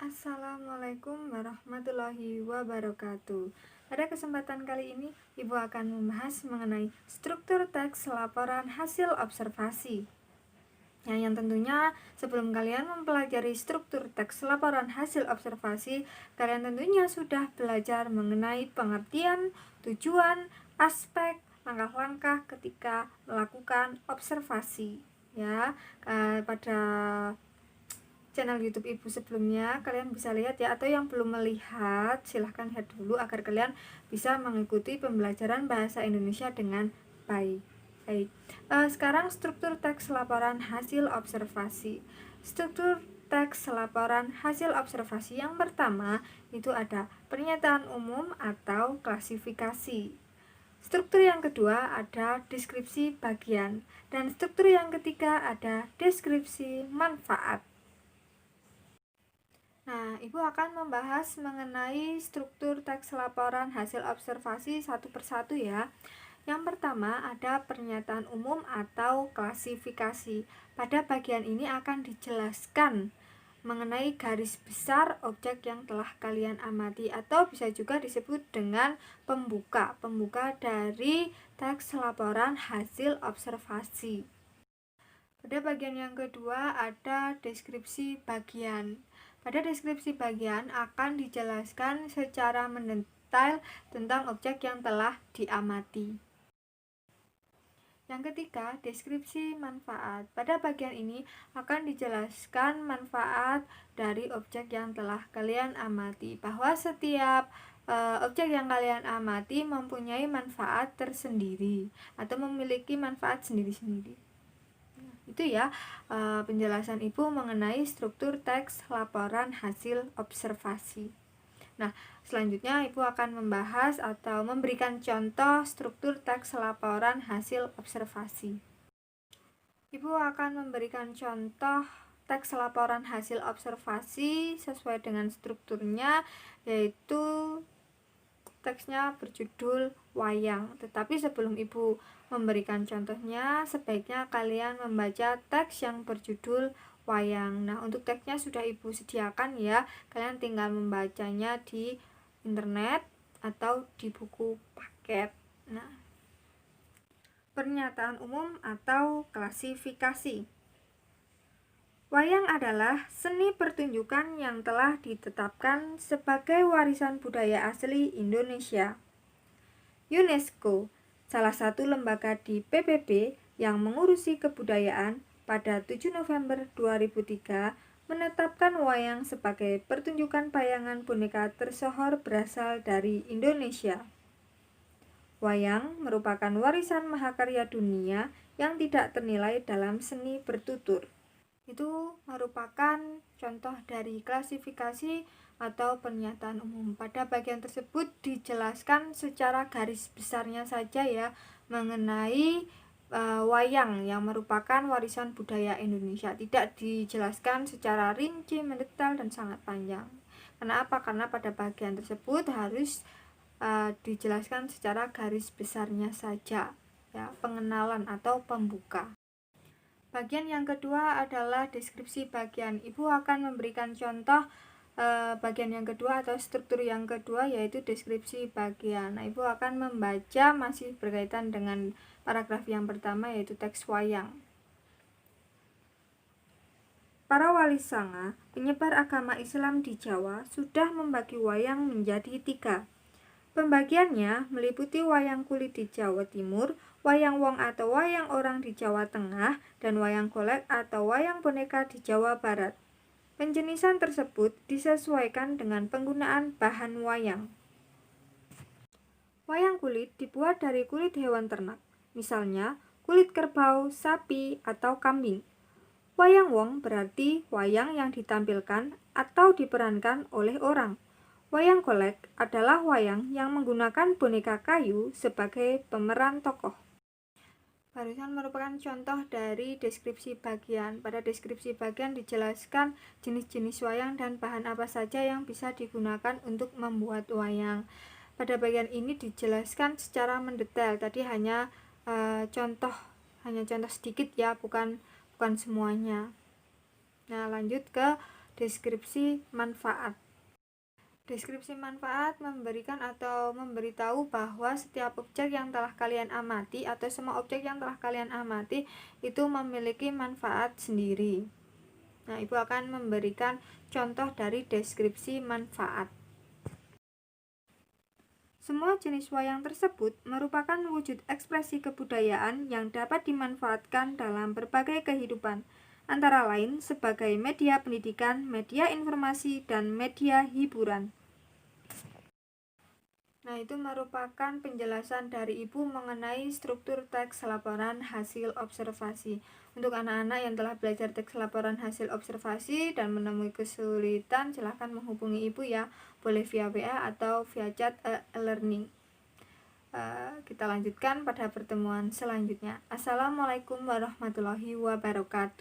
Assalamualaikum warahmatullahi wabarakatuh. Pada kesempatan kali ini, Ibu akan membahas mengenai struktur teks laporan hasil observasi. Yang tentunya sebelum kalian mempelajari struktur teks laporan hasil observasi, kalian tentunya sudah belajar mengenai pengertian, tujuan, aspek, langkah-langkah ketika melakukan observasi. Pada channel YouTube Ibu sebelumnya kalian bisa lihat ya, atau yang belum melihat silahkan lihat dulu agar kalian bisa mengikuti pembelajaran bahasa Indonesia dengan baik. Sekarang struktur teks laporan hasil observasi. Struktur teks laporan hasil observasi yang pertama itu ada pernyataan umum atau klasifikasi. Struktur yang kedua ada deskripsi bagian, dan struktur yang ketiga ada deskripsi manfaat. Nah, Ibu akan membahas mengenai struktur teks laporan hasil observasi satu persatu ya. Yang pertama ada pernyataan umum atau klasifikasi. Pada bagian ini akan dijelaskan mengenai garis besar objek yang telah kalian amati, atau bisa juga disebut dengan pembuka dari teks laporan hasil observasi. Pada bagian yang kedua ada deskripsi bagian. Pada deskripsi bagian akan dijelaskan secara mendetail tentang objek yang telah diamati. Yang ketiga, deskripsi manfaat. Pada bagian ini akan dijelaskan manfaat dari objek yang telah kalian amati, bahwa setiap objek yang kalian amati mempunyai manfaat tersendiri atau memiliki manfaat sendiri-sendiri. Itu ya penjelasan Ibu mengenai struktur teks laporan hasil observasi. Nah, selanjutnya Ibu akan membahas atau memberikan contoh struktur teks laporan hasil observasi. Ibu akan memberikan contoh teks laporan hasil observasi sesuai dengan strukturnya, yaitu teksnya berjudul wayang. Tetapi sebelum Ibu memberikan contohnya, sebaiknya kalian membaca teks yang berjudul wayang. Nah, untuk teksnya sudah Ibu sediakan ya. Kalian tinggal membacanya di internet atau di buku paket. Nah, pernyataan umum atau klasifikasi. Wayang adalah seni pertunjukan yang telah ditetapkan sebagai warisan budaya asli Indonesia. UNESCO, salah satu lembaga di PBB yang mengurusi kebudayaan, pada 7 November 2003 menetapkan wayang sebagai pertunjukan bayangan boneka tersohor berasal dari Indonesia. Wayang merupakan warisan mahakarya dunia yang tidak ternilai dalam seni bertutur. Itu merupakan contoh dari klasifikasi atau pernyataan umum. Pada bagian tersebut dijelaskan secara garis besarnya saja ya mengenai wayang yang merupakan warisan budaya Indonesia. Tidak dijelaskan secara rinci, mendetail, dan sangat panjang. Kenapa? Karena pada bagian tersebut harus dijelaskan secara garis besarnya saja ya, pengenalan atau pembuka. Bagian yang kedua adalah deskripsi bagian. Ibu akan memberikan contoh bagian yang kedua atau struktur yang kedua, yaitu deskripsi bagian. Nah, Ibu akan membaca masih berkaitan dengan paragraf yang pertama, yaitu teks wayang. Para wali sanga, penyebar agama Islam di Jawa, sudah membagi wayang menjadi 3. Pembagiannya meliputi wayang kulit di Jawa Timur, wayang wong atau wayang orang di Jawa Tengah, dan wayang golek atau wayang boneka di Jawa Barat. Penjenisan tersebut disesuaikan dengan penggunaan bahan wayang. Wayang kulit dibuat dari kulit hewan ternak, misalnya kulit kerbau, sapi, atau kambing. Wayang wong berarti wayang yang ditampilkan atau diperankan oleh orang. Wayang golek adalah wayang yang menggunakan boneka kayu sebagai pemeran tokoh. Barusan merupakan contoh dari deskripsi bagian. Pada deskripsi bagian dijelaskan jenis-jenis wayang dan bahan apa saja yang bisa digunakan untuk membuat wayang. Pada bagian ini dijelaskan secara mendetail. Tadi hanya contoh sedikit ya, bukan semuanya. Nah, lanjut ke Deskripsi manfaat. Deskripsi manfaat memberikan atau memberitahu bahwa setiap objek yang telah kalian amati atau semua objek yang telah kalian amati itu memiliki manfaat sendiri. Nah, Ibu akan memberikan contoh dari deskripsi manfaat. Semua jenis wayang tersebut merupakan wujud ekspresi kebudayaan yang dapat dimanfaatkan dalam berbagai kehidupan, antara lain sebagai media pendidikan, media informasi, dan media hiburan. Nah, itu merupakan penjelasan dari Ibu mengenai struktur teks laporan hasil observasi. Untuk anak-anak yang telah belajar teks laporan hasil observasi dan menemui kesulitan, silahkan menghubungi Ibu ya, boleh via WA atau via chat e-learning. Kita lanjutkan pada pertemuan selanjutnya. Assalamualaikum warahmatullahi wabarakatuh.